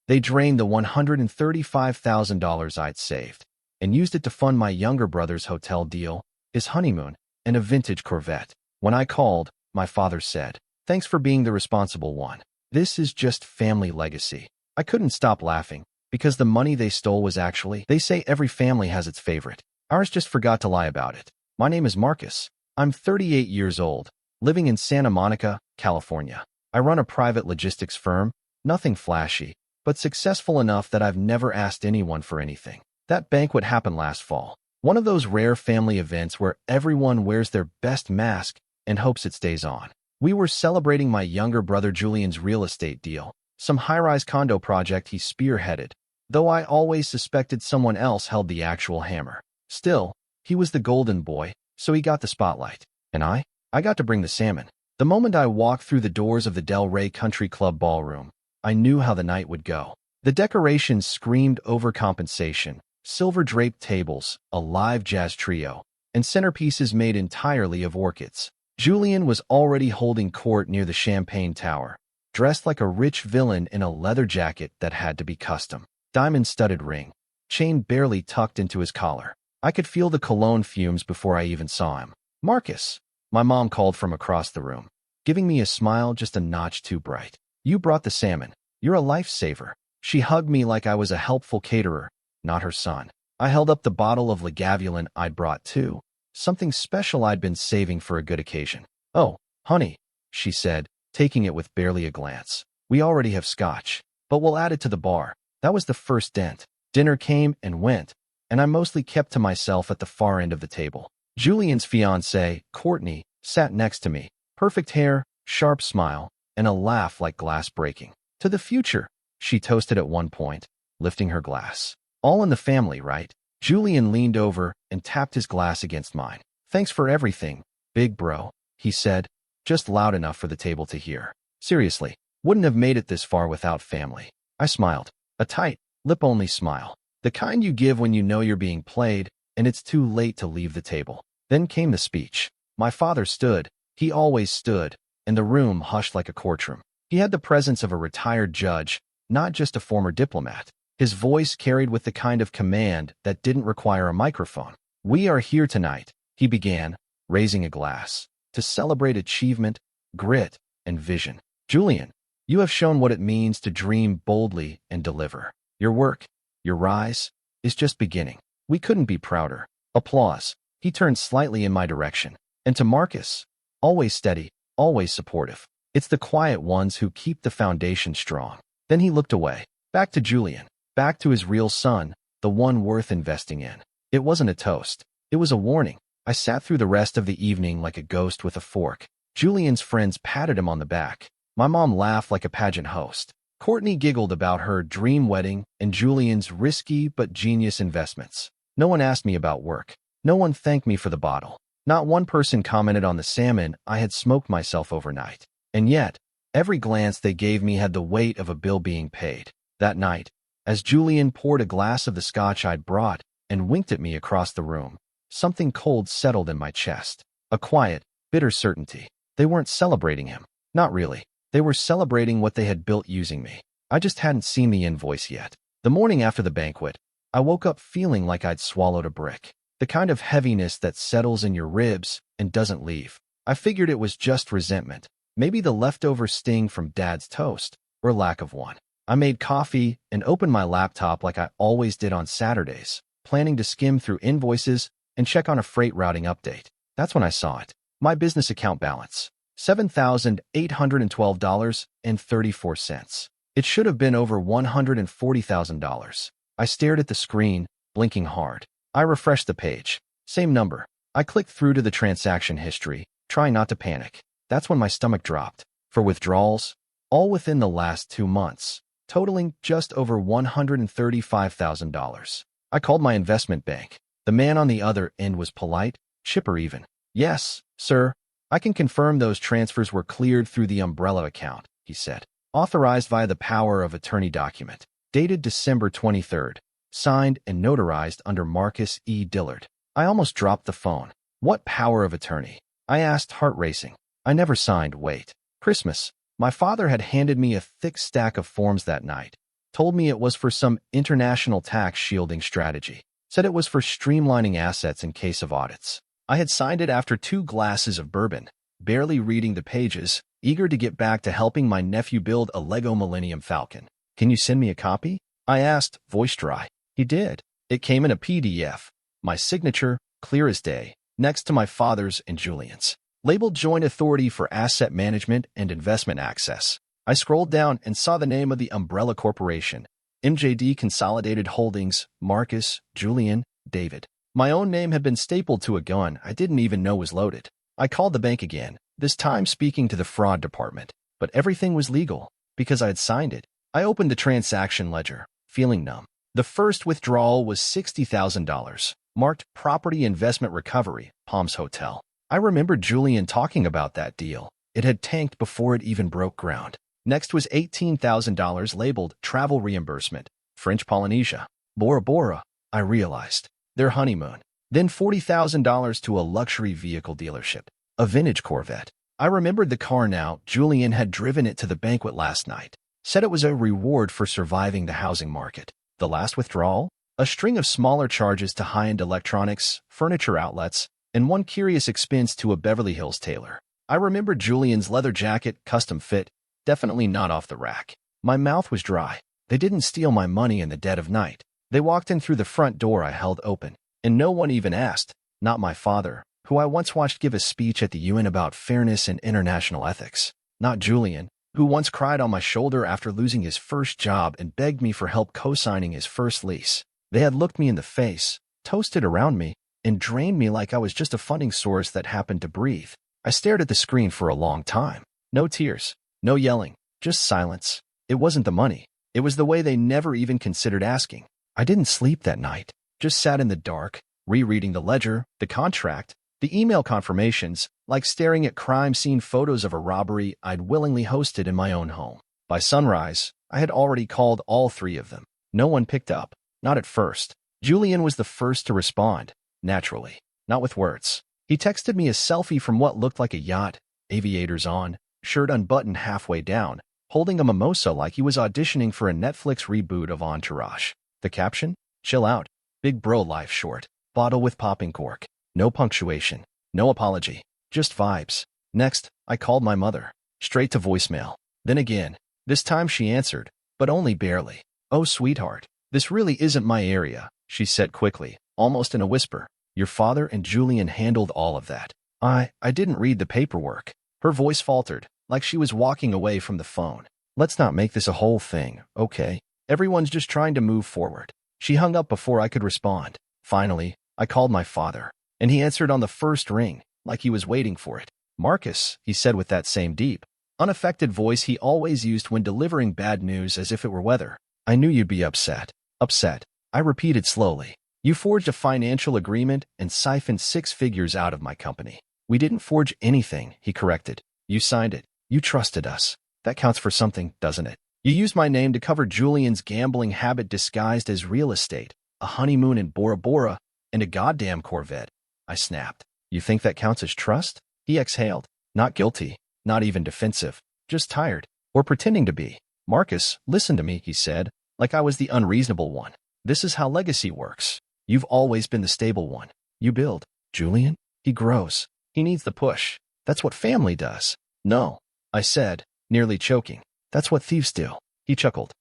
They drained the $135,000 I'd saved and used it to fund my younger brother's hotel deal, his honeymoon, and a vintage Corvette. When I called, my father said, "Thanks for being the responsible one. This is just family legacy." I couldn't stop laughing, because the money they stole was actually, they say every family has its favorite. Ours just forgot to lie about it. My name is Marcus. I'm 38 years old, living in Santa Monica, California. I run a private logistics firm, nothing flashy, but successful enough that I've never asked anyone for anything. That banquet happened last fall. One of those rare family events where everyone wears their best mask and hopes it stays on. We were celebrating my younger brother Julian's real estate deal, some high-rise condo project he spearheaded, though I always suspected someone else held the actual hammer. Still, he was the golden boy, so he got the spotlight. And I got to bring the salmon. The moment I walked through the doors of the Del Rey Country Club ballroom, I knew how the night would go. The decorations screamed overcompensation, silver-draped tables, a live jazz trio, and centerpieces made entirely of orchids. Julian was already holding court near the champagne tower, dressed like a rich villain in a leather jacket that had to be custom. Diamond-studded ring, chain barely tucked into his collar. I could feel the cologne fumes before I even saw him. "Marcus," my mom called from across the room, giving me a smile just a notch too bright. "You brought the salmon. You're a lifesaver." She hugged me like I was a helpful caterer, not her son. I held up the bottle of Lagavulin I'd brought too, something special I'd been saving for a good occasion. "Oh, honey," she said, taking it with barely a glance. "We already have scotch, but we'll add it to the bar." That was the first dent. Dinner came and went, and I mostly kept to myself at the far end of the table. Julian's fiancée, Courtney, sat next to me, perfect hair, sharp smile, and a laugh like glass breaking. "To the future," she toasted at one point, lifting her glass. "All in the family, right?" Julian leaned over and tapped his glass against mine. "Thanks for everything, big bro," he said, just loud enough for the table to hear. "Seriously, wouldn't have made it this far without family." I smiled, a tight, lip-only smile, the kind you give when you know you're being played and it's too late to leave the table. Then came the speech. My father stood, he always stood, and the room hushed like a courtroom. He had the presence of a retired judge, not just a former diplomat. His voice carried with the kind of command that didn't require a microphone. "We are here tonight," he began, raising a glass, "to celebrate achievement, grit, and vision. Julian, you have shown what it means to dream boldly and deliver. Your work, your rise, is just beginning. We couldn't be prouder." Applause. He turned slightly in my direction. "And to Marcus, always steady, always supportive. It's the quiet ones who keep the foundation strong." Then he looked away. Back to Julian. Back to his real son, the one worth investing in. It wasn't a toast. It was a warning. I sat through the rest of the evening like a ghost with a fork. Julian's friends patted him on the back. My mom laughed like a pageant host. Courtney giggled about her dream wedding and Julian's risky but genius investments. No one asked me about work. No one thanked me for the bottle. Not one person commented on the salmon I had smoked myself overnight. And yet, every glance they gave me had the weight of a bill being paid. That night, as Julian poured a glass of the scotch I'd brought and winked at me across the room, something cold settled in my chest. A quiet, bitter certainty. They weren't celebrating him. Not really. They were celebrating what they had built using me. I just hadn't seen the invoice yet. The morning after the banquet, I woke up feeling like I'd swallowed a brick. The kind of heaviness that settles in your ribs and doesn't leave. I figured it was just resentment. Maybe the leftover sting from Dad's toast, or lack of one. I made coffee and opened my laptop like I always did on Saturdays, planning to skim through invoices and check on a freight routing update. That's when I saw it. My business account balance. $7,812.34. It should have been over $140,000. I stared at the screen, blinking hard. I refreshed the page. Same number. I clicked through to the transaction history, trying not to panic. That's when my stomach dropped. For withdrawals, all within the last 2 months, totaling just over $135,000. I called my investment bank. The man on the other end was polite, chipper even. "Yes, sir. I can confirm those transfers were cleared through the umbrella account," he said. "Authorized via the power of attorney document. Dated December 23rd. Signed and notarized under Marcus E. Dillard." I almost dropped the phone. "What power of attorney?" I asked, heart racing. "I never signed, wait." Christmas. My father had handed me a thick stack of forms that night, Told me it was for some international tax shielding strategy. Said it was for streamlining assets in case of audits. I had signed it after 2 glasses of bourbon, barely reading the pages, eager to get back to helping my nephew build a Lego Millennium Falcon. Can you send me a copy? I asked, voice dry. He did. It came in a PDF. My signature, clear as day, next to my father's and Julian's. Labeled Joint Authority for Asset Management and Investment Access. I scrolled down and saw the name of the umbrella corporation. MJD Consolidated Holdings, Marcus, Julian, David. My own name had been stapled to a gun I didn't even know was loaded. I called the bank again, this time speaking to the fraud department. But everything was legal, because I had signed it. I opened the transaction ledger, feeling numb. The first withdrawal was $60,000, marked Property Investment Recovery, Palms Hotel. I remembered Julian talking about that deal. It had tanked before it even broke ground. Next was $18,000 labeled Travel Reimbursement, French Polynesia. Bora Bora, I realized. Their honeymoon. Then $40,000 to a luxury vehicle dealership, a vintage Corvette. I remembered the car now. Julian had driven it to the banquet last night. Said it was a reward for surviving the housing market. The last withdrawal? A string of smaller charges to high-end electronics, furniture outlets, and one curious expense to a Beverly Hills tailor. I remembered Julian's leather jacket, custom fit, definitely not off the rack. My mouth was dry. They didn't steal my money in the dead of night. They walked in through the front door I held open, and no one even asked, not my father, who I once watched give a speech at the UN about fairness and international ethics. Not Julian, who once cried on my shoulder after losing his first job and begged me for help co-signing his first lease. They had looked me in the face, toasted around me, and drained me like I was just a funding source that happened to breathe. I stared at the screen for a long time. No tears, no yelling, just silence. It wasn't the money. It was the way they never even considered asking. I didn't sleep that night, just sat in the dark, rereading the ledger, the contract, the email confirmations, like staring at crime scene photos of a robbery I'd willingly hosted in my own home. By sunrise, I had already called all 3 of them. No one picked up, not at first. Julian was the first to respond, naturally, not with words. He texted me a selfie from what looked like a yacht, aviators on, shirt unbuttoned halfway down, holding a mimosa like he was auditioning for a Netflix reboot of Entourage. The caption? Chill out. Big bro life short. Bottle with popping cork. No punctuation. No apology. Just vibes. Next, I called my mother. Straight to voicemail. Then again. This time she answered, but only barely. Oh, sweetheart. This really isn't my area, she said quickly, almost in a whisper. Your father and Julian handled all of that. I didn't read the paperwork. Her voice faltered, like she was walking away from the phone. Let's not make this a whole thing, okay? Everyone's just trying to move forward. She hung up before I could respond. Finally, I called my father, and he answered on the first ring, like he was waiting for it. Marcus, he said with that same deep, unaffected voice he always used when delivering bad news as if it were weather. I knew you'd be upset. Upset. I repeated slowly. You forged a financial agreement and siphoned 6 figures out of my company. We didn't forge anything, he corrected. You signed it. You trusted us. That counts for something, doesn't it? You used my name to cover Julian's gambling habit disguised as real estate, a honeymoon in Bora Bora, and a goddamn Corvette. I snapped. You think that counts as trust? He exhaled. Not guilty. Not even defensive. Just tired. Or pretending to be. Marcus, listen to me, he said, like I was the unreasonable one. This is how legacy works. You've always been the stable one. You build. Julian? He grows. He needs the push. That's what family does. No, I said, nearly choking. That's what thieves do. He chuckled.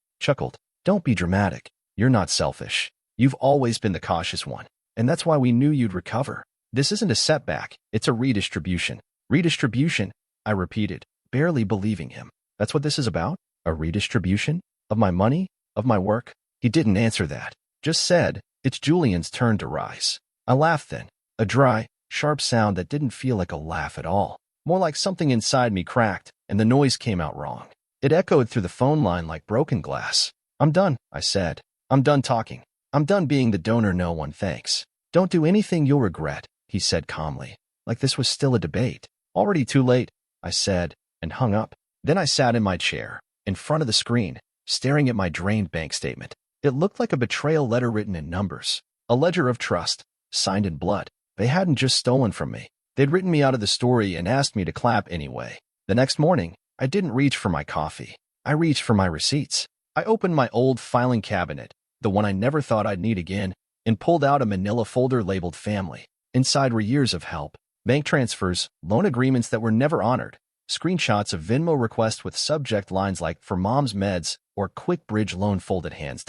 Don't be dramatic. You're not selfish. You've always been the cautious one. And that's why we knew you'd recover. This isn't a setback. It's a redistribution. Redistribution, I repeated, barely believing him. That's what this is about? A redistribution? Of my money? Of my work? He didn't answer that. Just said, it's Julian's turn to rise. I laughed then. A dry, sharp sound that didn't feel like a laugh at all. More like something inside me cracked, and the noise came out wrong. It echoed through the phone line like broken glass. I'm done, I said. I'm done talking. I'm done being the donor no one thanks. Don't do anything you'll regret, he said calmly, like this was still a debate. Already too late, I said, and hung up. Then I sat in my chair, in front of the screen, staring at my drained bank statement. It looked like a betrayal letter written in numbers, a ledger of trust, signed in blood. They hadn't just stolen from me. They'd written me out of the story and asked me to clap anyway. The next morning, I didn't reach for my coffee. I reached for my receipts. I opened my old filing cabinet, the one I never thought I'd need again, and pulled out a manila folder labeled family. Inside were years of help, bank transfers, loan agreements that were never honored, screenshots of Venmo requests with subject lines like "for mom's meds" or "quick bridge loan folded hands."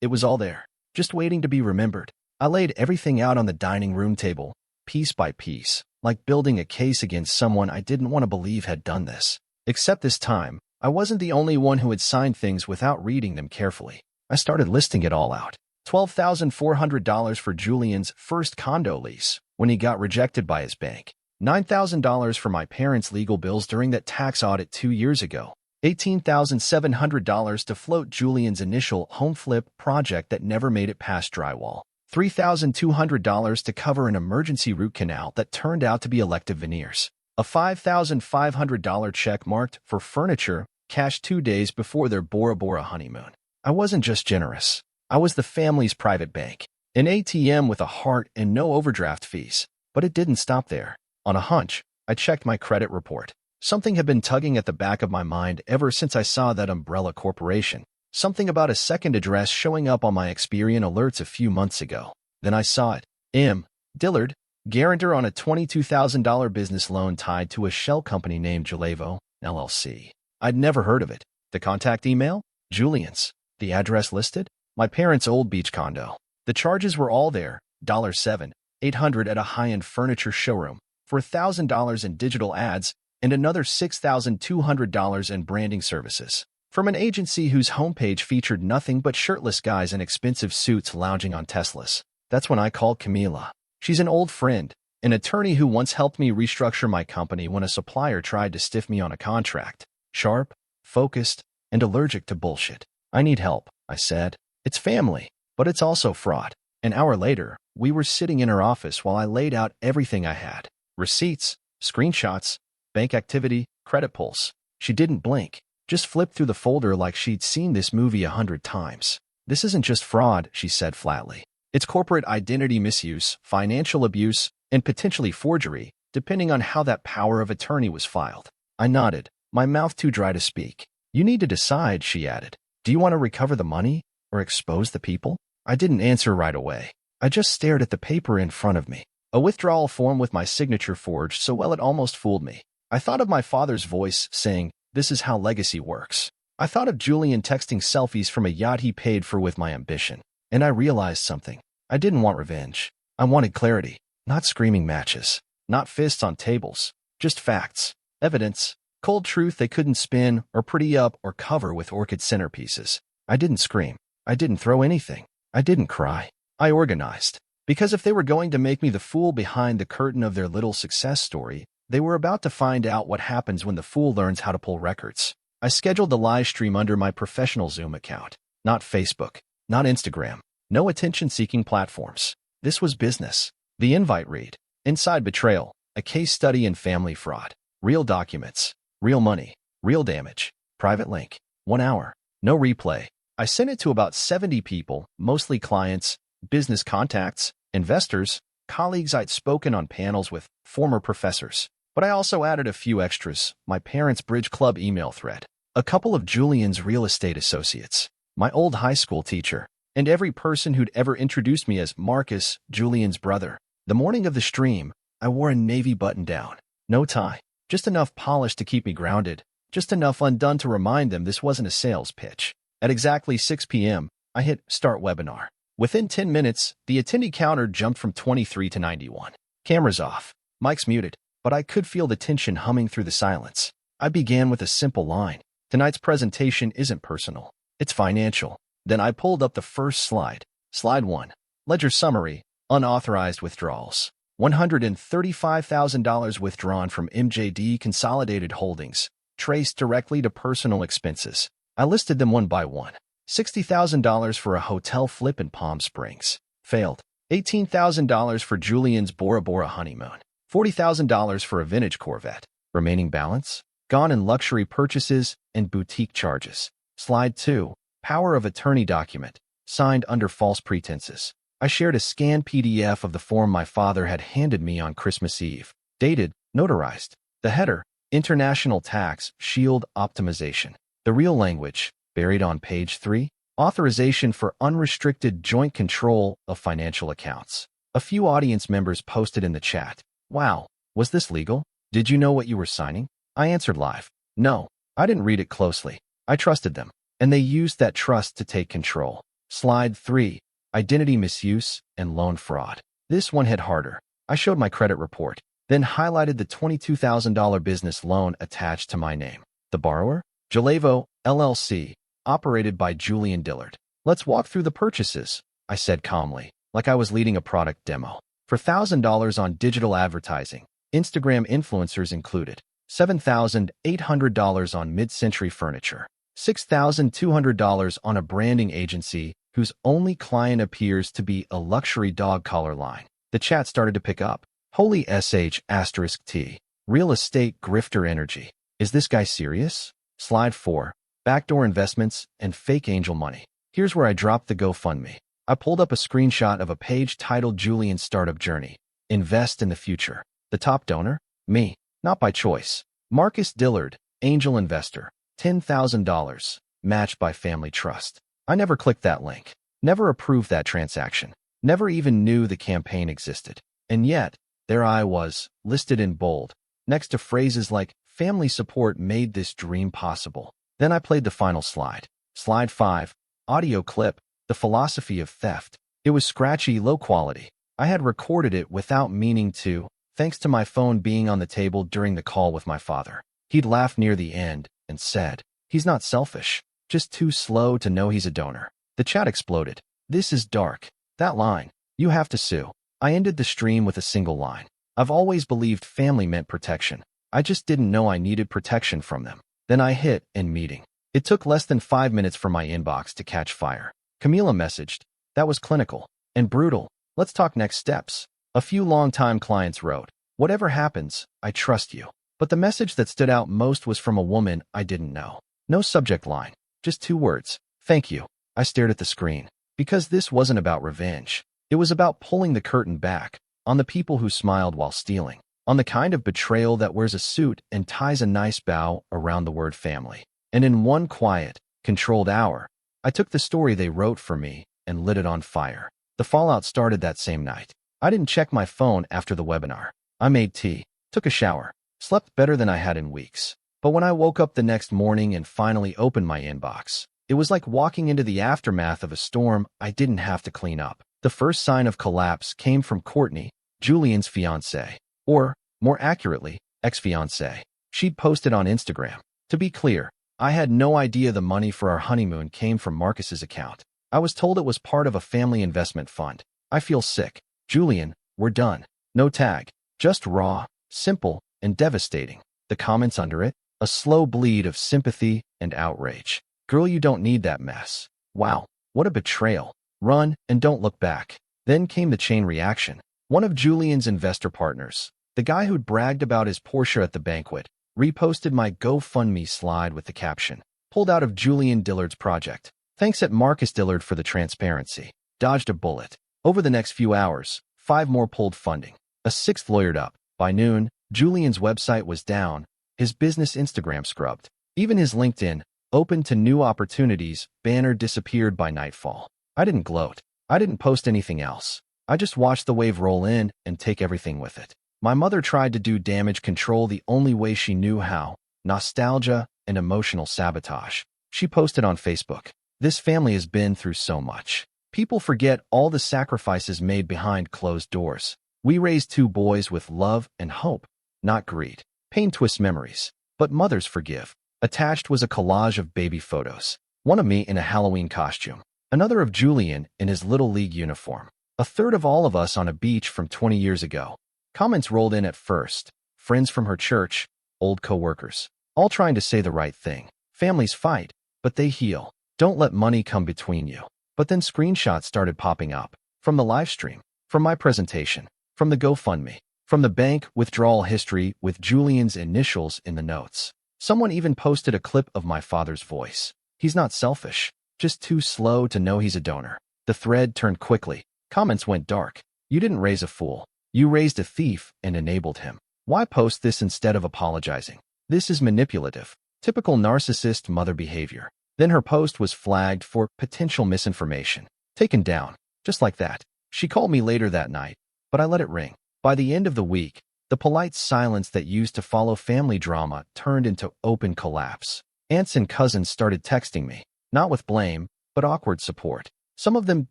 It was all there, just waiting to be remembered. I laid everything out on the dining room table, piece by piece, like building a case against someone I didn't want to believe had done this. Except this time, I wasn't the only one who had signed things without reading them carefully. I started listing it all out. $12,400 for Julian's first condo lease when he got rejected by his bank. $9,000 for my parents' legal bills during that tax audit 2 years ago. $18,700 to float Julian's initial home flip project that never made it past drywall. $3,200 to cover an emergency root canal that turned out to be elective veneers. A $5,500 check marked for furniture, cashed 2 days before their Bora Bora honeymoon. I wasn't just generous. I was the family's private bank. An ATM with a heart and no overdraft fees. But it didn't stop there. On a hunch, I checked my credit report. Something had been tugging at the back of my mind ever since I saw that umbrella corporation. Something about a second address showing up on my Experian alerts a few months ago. Then I saw it. M. Dillard, guarantor on a $22,000 business loan tied to a shell company named Jalevo, LLC. I'd never heard of it. The contact email? Julian's. The address listed? My parents' old beach condo. The charges were all there. $7,800 at a high-end furniture showroom for $1,000 in digital ads and another $6,200 in branding services. From an agency whose homepage featured nothing but shirtless guys in expensive suits lounging on Teslas. That's when I called Camila. She's an old friend, an attorney who once helped me restructure my company when a supplier tried to stiff me on a contract. Sharp, focused, and allergic to bullshit. I need help, I said. It's family, but it's also fraud. An hour later, we were sitting in her office while I laid out everything I had. Receipts, screenshots, bank activity, credit pulls. She didn't blink, just flipped through the folder like she'd seen this movie 100 times. This isn't just fraud, she said flatly. It's corporate identity misuse, financial abuse, and potentially forgery, depending on how that power of attorney was filed. I nodded, my mouth too dry to speak. You need to decide, she added. Do you want to recover the money or expose the people? I didn't answer right away. I just stared at the paper in front of me. A withdrawal form with my signature forged so well it almost fooled me. I thought of my father's voice saying, "This is how legacy works." I thought of Julian texting selfies from a yacht he paid for with my ambition. And I realized something. I didn't want revenge. I wanted clarity. Not screaming matches. Not fists on tables. Just facts. Evidence. Cold truth they couldn't spin or pretty up or cover with orchid centerpieces. I didn't scream. I didn't throw anything. I didn't cry. I organized. Because if they were going to make me the fool behind the curtain of their little success story, they were about to find out what happens when the fool learns how to pull records. I scheduled the live stream under my professional Zoom account. Not Facebook. Not Instagram. No attention-seeking platforms. This was business. The invite read. Inside Betrayal. A case study in family fraud. Real documents. Real money. Real damage. Private link. 1 hour. No replay. I sent it to about 70 people, mostly clients, business contacts, investors, colleagues I'd spoken on panels with, former professors. But I also added a few extras, my parents' bridge club email thread, a couple of Julian's real estate associates, my old high school teacher, and every person who'd ever introduced me as Marcus, Julian's brother. The morning of the stream, I wore a navy button-down, no tie, just enough polish to keep me grounded, just enough undone to remind them this wasn't a sales pitch. At exactly 6 p.m., I hit Start Webinar. Within 10 minutes, the attendee counter jumped from 23 to 91. Cameras off, mics muted, but I could feel the tension humming through the silence. I began with a simple line. Tonight's presentation isn't personal. It's financial. Then I pulled up the first slide. Slide 1. Ledger Summary. Unauthorized withdrawals. $135,000 withdrawn from MJD Consolidated Holdings, traced directly to personal expenses. I listed them one by one. $60,000 for a hotel flip in Palm Springs. Failed. $18,000 for Julian's Bora Bora honeymoon. $40,000 for a vintage Corvette. Remaining balance? Gone in luxury purchases and boutique charges. Slide 2. Power of attorney document. Signed under false pretenses. I shared a scanned PDF of the form my father had handed me on Christmas Eve. Dated, notarized. The header, International Tax Shield Optimization. The real language, Buried on page 3, authorization for unrestricted joint control of financial accounts. A few audience members posted in the chat, "Wow, was this legal? Did you know what you were signing?" I answered live, "No, I didn't read it closely. I trusted them, and they used that trust to take control." Slide 3, identity misuse and loan fraud. This one hit harder. I showed my credit report, then highlighted the $22,000 business loan attached to my name. The borrower? Jalevo, LLC, operated by Julian Dillard. "Let's walk through the purchases," I said calmly, like I was leading a product demo. For $1,000 on digital advertising, Instagram influencers included, $7,800 on mid-century furniture, $6,200 on a branding agency whose only client appears to be a luxury dog collar line. The chat started to pick up. Holy sh*T. Real estate grifter energy. Is this guy serious? Slide 4. Backdoor investments and fake angel money. Here's where I dropped the GoFundMe. I pulled up a screenshot of a page titled Julian's Startup Journey. Invest in the future. The top donor? Me. Not by choice. Marcus Dillard, angel investor. $10,000. Matched by family trust. I never clicked that link. Never approved that transaction. Never even knew the campaign existed. And yet, there I was, listed in bold, next to phrases like, "Family support made this dream possible." Then I played the final slide. Slide 5. Audio clip. The philosophy of theft. It was scratchy, low quality. I had recorded it without meaning to, thanks to my phone being on the table during the call with my father. He'd laughed near the end and said, "He's not selfish, just too slow to know he's a donor." The chat exploded. "This is dark. That line. You have to sue." I ended the stream with a single line. "I've always believed family meant protection. I just didn't know I needed protection from them." Then I hit end meeting. It took less than 5 minutes for my inbox to catch fire. Camila messaged, "That was clinical and brutal. Let's talk next steps." A few longtime clients wrote, "Whatever happens, I trust you." But the message that stood out most was from a woman I didn't know. No subject line, just 2 words, "Thank you." I stared at the screen, because this wasn't about revenge. It was about pulling the curtain back on the people who smiled while stealing, on the kind of betrayal that wears a suit and ties a nice bow around the word family. And in one quiet, controlled hour, I took the story they wrote for me and lit it on fire. The fallout started that same night. I didn't check my phone after the webinar. I made tea, took a shower, slept better than I had in weeks. But when I woke up the next morning and finally opened my inbox, it was like walking into the aftermath of a storm I didn't have to clean up. The first sign of collapse came from Courtney, Julian's fiancée, or, more accurately, ex-fiancée. She'd posted on Instagram. To be clear, I had no idea the money for our honeymoon came from Marcus's account. I was told it was part of a family investment fund. "I feel sick. Julian, we're done." No tag. Just raw, simple, and devastating. The comments under it? A slow bleed of sympathy and outrage. "Girl, you don't need that mess." Wow, what a betrayal. Run and don't look back. Then came the chain reaction. One of Julian's investor partners, the guy who'd bragged about his Porsche at the banquet, reposted my GoFundMe slide with the caption, "Pulled out of Julian Dillard's project. Thanks at Marcus Dillard for the transparency." Dodged a bullet. Over the next few hours, 5 more pulled funding. A 6th lawyered up. By noon, Julian's website was down, his business Instagram scrubbed. Even his LinkedIn, open to new opportunities, banner disappeared by nightfall. I didn't gloat. I didn't post anything else. I just watched the wave roll in and take everything with it. My mother tried to do damage control the only way she knew how, nostalgia and emotional sabotage. She posted on Facebook, "This family has been through so much. People forget all the sacrifices made behind closed doors. We raised 2 boys with love and hope, not greed. Pain twists memories, but mothers forgive." Attached was a collage of baby photos. One of me in a Halloween costume. Another of Julian in his Little League uniform. A third of all of us on a beach from 20 years ago. Comments rolled in at first. Friends from her church, old co-workers, all trying to say the right thing. Families fight, but they heal. Don't let money come between you. But then screenshots started popping up. From the live stream, from my presentation, from the GoFundMe, from the bank withdrawal history with Julian's initials in the notes. Someone even posted a clip of my father's voice. "He's not selfish, just too slow to know he's a donor." The thread turned quickly. Comments went dark. "You didn't raise a fool. You raised a thief and enabled him. Why post this instead of apologizing? This is manipulative. Typical narcissist mother behavior." Then her post was flagged for potential misinformation. Taken down. Just like that. She called me later that night, but I let it ring. By the end of the week, the polite silence that used to follow family drama turned into open collapse. Aunts and cousins started texting me, not with blame, but awkward support. Some of them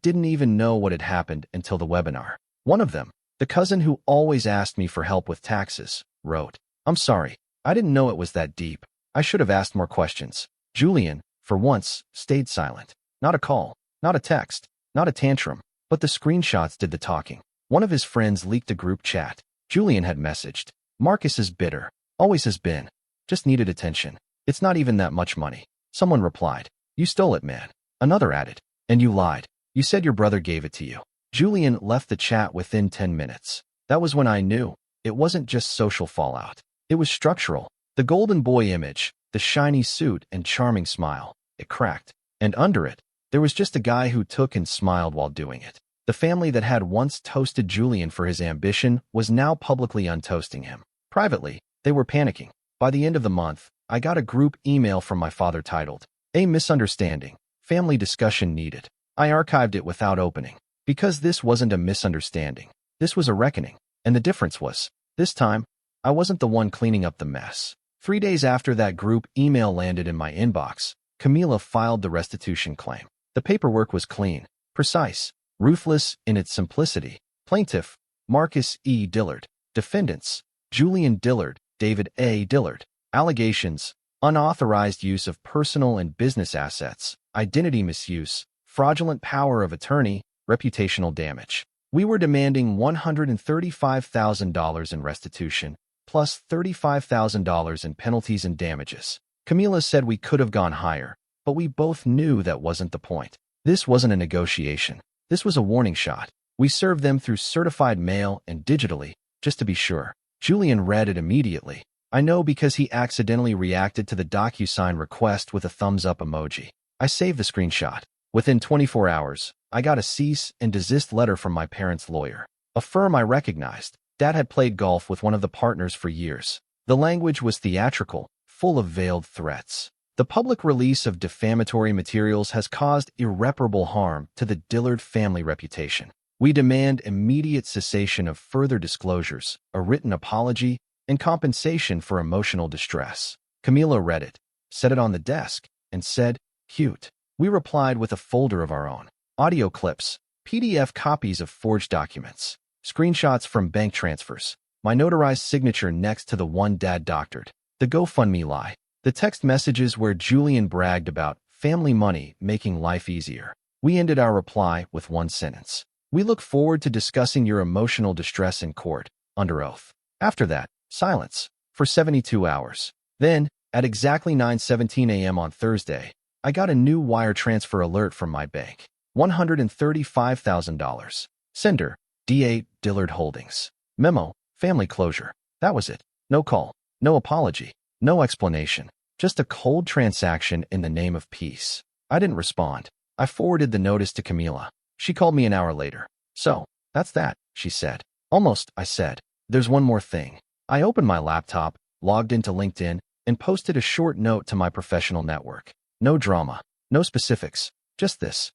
didn't even know what had happened until the webinar. One of them, the cousin who always asked me for help with taxes, wrote, "I'm sorry, I didn't know it was that deep. I should have asked more questions." Julian, for once, stayed silent. Not a call, not a text, not a tantrum, but the screenshots did the talking. One of his friends leaked a group chat. Julian had messaged, "Marcus is bitter. Always has been. Just needed attention. It's not even that much money." Someone replied, "You stole it, man." Another added, "And you lied. You said your brother gave it to you." Julian left the chat within 10 minutes. That was when I knew it wasn't just social fallout. It was structural. The golden boy image, the shiny suit and charming smile, it cracked. And under it, there was just a guy who took and smiled while doing it. The family that had once toasted Julian for his ambition was now publicly untoasting him. Privately, they were panicking. By the end of the month, I got a group email from my father titled, "A Misunderstanding. Family Discussion Needed." I archived it without opening. Because this wasn't a misunderstanding. This was a reckoning. And the difference was, this time, I wasn't the one cleaning up the mess. 3 days after that group email landed in my inbox, Camila filed the restitution claim. The paperwork was clean, precise, ruthless in its simplicity. Plaintiff, Marcus E. Dillard. Defendants, Julian Dillard, David A. Dillard. Allegations, unauthorized use of personal and business assets, identity misuse, fraudulent power of attorney, reputational damage. We were demanding $135,000 in restitution, plus $35,000 in penalties and damages. Camila said we could have gone higher, but we both knew that wasn't the point. This wasn't a negotiation. This was a warning shot. We served them through certified mail and digitally, just to be sure. Julian read it immediately. I know because he accidentally reacted to the DocuSign request with a thumbs-up emoji. I saved the screenshot. Within 24 hours, I got a cease and desist letter from my parents' lawyer, a firm I recognized. Dad had played golf with one of the partners for years. The language was theatrical, full of veiled threats. The public release of defamatory materials has caused irreparable harm to the Dillard family reputation. We demand immediate cessation of further disclosures, a written apology, and compensation for emotional distress. Camila read it, set it on the desk, and said, "Cute." We replied with a folder of our own. Audio clips, PDF copies of forged documents, screenshots from bank transfers, my notarized signature next to the one Dad doctored, the GoFundMe lie, the text messages where Julian bragged about family money making life easier. We ended our reply with one sentence. "We look forward to discussing your emotional distress in court, under oath." After that, silence, for 72 hours. Then, at exactly 9:17 a.m. on Thursday, I got a new wire transfer alert from my bank. $135,000. Sender, D.A. Dillard Holdings. Memo, family closure. That was it. No call, no apology, no explanation. Just a cold transaction in the name of peace. I didn't respond. I forwarded the notice to Camila. She called me an hour later. "So, that's that," she said. "Almost," I said. "There's one more thing." I opened my laptop, logged into LinkedIn, and posted a short note to my professional network. No drama, no specifics, just this.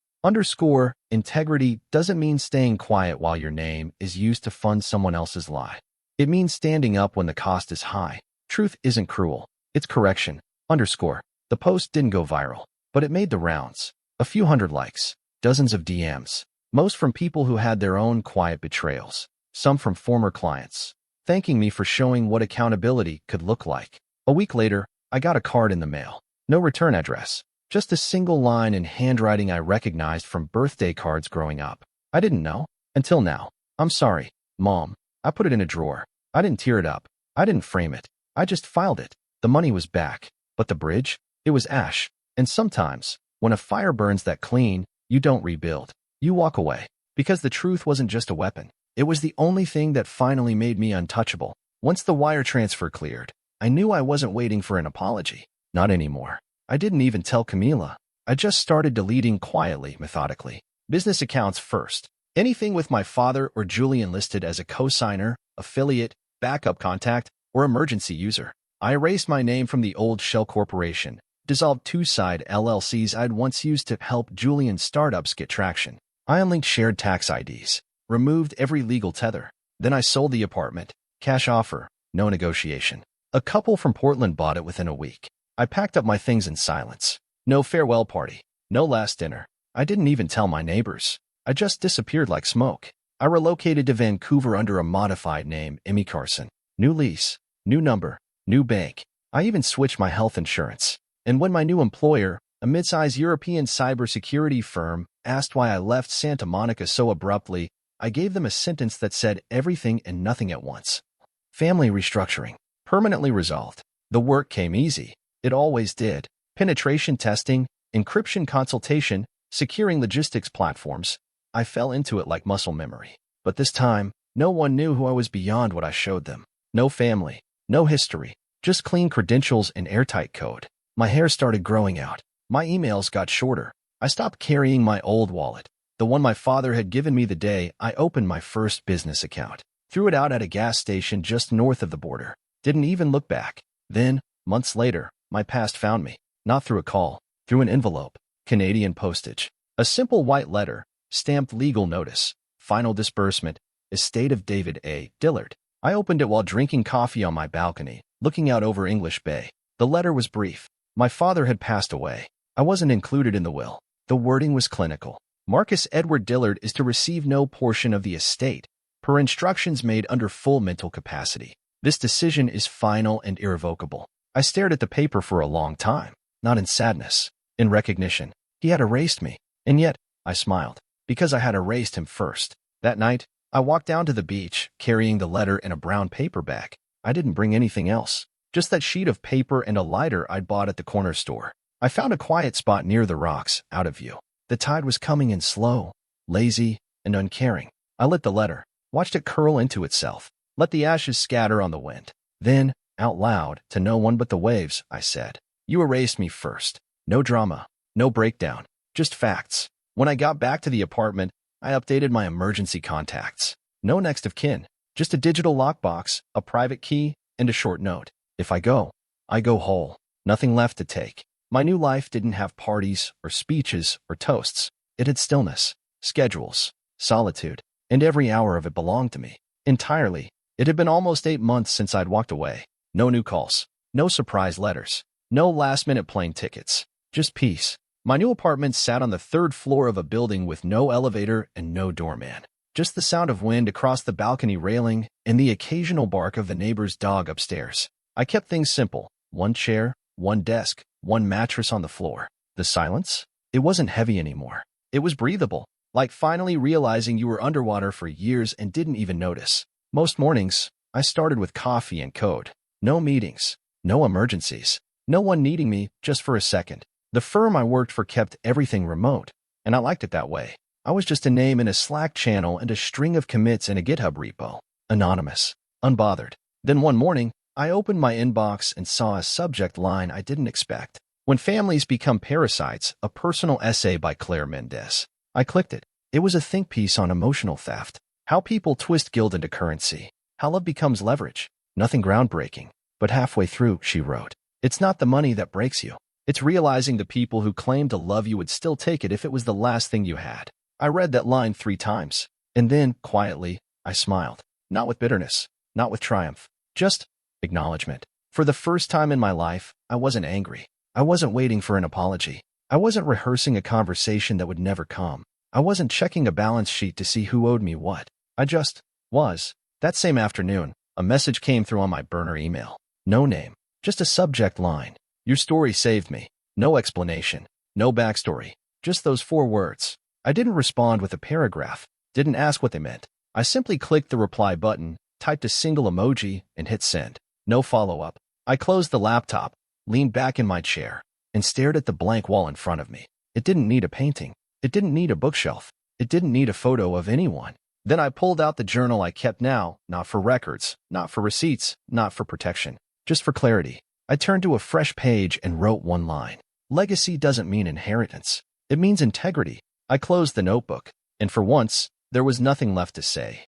Integrity doesn't mean staying quiet while your name is used to fund someone else's lie. It means standing up when the cost is high. Truth isn't cruel. It's correction. The post didn't go viral, but it made the rounds. A few hundred likes, dozens of DMs, most from people who had their own quiet betrayals, some from former clients, thanking me for showing what accountability could look like. A week later, I got a card in the mail. No return address. Just a single line in handwriting I recognized from birthday cards growing up. I didn't know. Until now. "I'm sorry, Mom. I put it in a drawer. I didn't tear it up. I didn't frame it. I just filed it. The money was back. But the bridge? It was ash. And sometimes, when a fire burns that clean, you don't rebuild. You walk away. Because the truth wasn't just a weapon. It was the only thing that finally made me untouchable. Once the wire transfer cleared, I knew I wasn't waiting for an apology. Not anymore. I didn't even tell Camila. I just started deleting quietly, methodically. Business accounts first. Anything with my father or Julian listed as a co-signer, affiliate, backup contact, or emergency user. I erased my name from the old shell corporation, dissolved two-side LLCs I'd once used to help Julian startups get traction. I unlinked shared tax IDs, removed every legal tether. Then I sold the apartment. Cash offer, no negotiation. A couple from Portland bought it within a week. I packed up my things in silence. No farewell party, no last dinner. I didn't even tell my neighbors. I just disappeared like smoke. I relocated to Vancouver under a modified name, Emmy Carson. New lease, new number, new bank. I even switched my health insurance. And when my new employer, a mid-size European cybersecurity firm, asked why I left Santa Monica so abruptly, I gave them a sentence that said everything and nothing at once. Family restructuring. Permanently resolved. The work came easy. It always did. Penetration testing, encryption consultation, securing logistics platforms. I fell into it like muscle memory. But this time, no one knew who I was beyond what I showed them. No family, no history, just clean credentials and airtight code. My hair started growing out. My emails got shorter. I stopped carrying my old wallet, the one my father had given me the day I opened my first business account. Threw it out at a gas station just north of the border. Didn't even look back. Then, months later, my past found me. Not through a call, through an envelope, Canadian postage. A simple white letter, stamped legal notice, final disbursement, estate of David A. Dillard. I opened it while drinking coffee on my balcony, looking out over English Bay. The letter was brief. My father had passed away. I wasn't included in the will. The wording was clinical. Marcus Edward Dillard is to receive no portion of the estate, per instructions made under full mental capacity. This decision is final and irrevocable. I stared at the paper for a long time, not in sadness, in recognition. He had erased me, and yet, I smiled, because I had erased him first. That night, I walked down to the beach, carrying the letter in a brown paper bag. I didn't bring anything else. Just that sheet of paper and a lighter I'd bought at the corner store. I found a quiet spot near the rocks, out of view. The tide was coming in slow, lazy, and uncaring. I lit the letter, watched it curl into itself, let the ashes scatter on the wind. Then, out loud, to no one but the waves, I said, "You erased me first." No drama, no breakdown, just facts. When I got back to the apartment, I updated my emergency contacts. No next of kin, just a digital lockbox, a private key, and a short note. If I go whole. Nothing left to take. My new life didn't have parties or speeches or toasts. It had stillness, schedules, solitude, and every hour of it belonged to me. Entirely. It had been almost 8 months since I'd walked away. No new calls. No surprise letters. No last-minute plane tickets. Just peace. My new apartment sat on the 3rd floor of a building with no elevator and no doorman. Just the sound of wind across the balcony railing and the occasional bark of the neighbor's dog upstairs. I kept things simple. One chair, one desk, one mattress on the floor. The silence? It wasn't heavy anymore. It was breathable, like finally realizing you were underwater for years and didn't even notice. Most mornings, I started with coffee and code. No meetings, no emergencies, no one needing me just for a second. The firm I worked for kept everything remote, and I liked it that way. I was just a name in a Slack channel and a string of commits in a GitHub repo. Anonymous, unbothered. Then one morning, I opened my inbox and saw a subject line I didn't expect. When Families Become Parasites, a personal essay by Claire Mendez. I clicked it. It was a think piece on emotional theft. How people twist guilt into currency. How love becomes leverage. Nothing groundbreaking. But halfway through, she wrote, "It's not the money that breaks you. It's realizing the people who claim to love you would still take it if it was the last thing you had." I read that line 3 times. And then, quietly, I smiled. Not with bitterness. Not with triumph. Just acknowledgement. For the first time in my life, I wasn't angry. I wasn't waiting for an apology. I wasn't rehearsing a conversation that would never come. I wasn't checking a balance sheet to see who owed me what. I just was. That same afternoon, a message came through on my burner email. No name. Just a subject line. "Your story saved me." No explanation. No backstory. Just those 4 words. I didn't respond with a paragraph. Didn't ask what they meant. I simply clicked the reply button, typed a single emoji, and hit send. No follow-up. I closed the laptop, leaned back in my chair, and stared at the blank wall in front of me. It didn't need a painting. It didn't need a bookshelf. It didn't need a photo of anyone. Then I pulled out the journal I kept now, not for records, not for receipts, not for protection, just for clarity. I turned to a fresh page and wrote one line. Legacy doesn't mean inheritance. It means integrity. I closed the notebook, and for once, there was nothing left to say.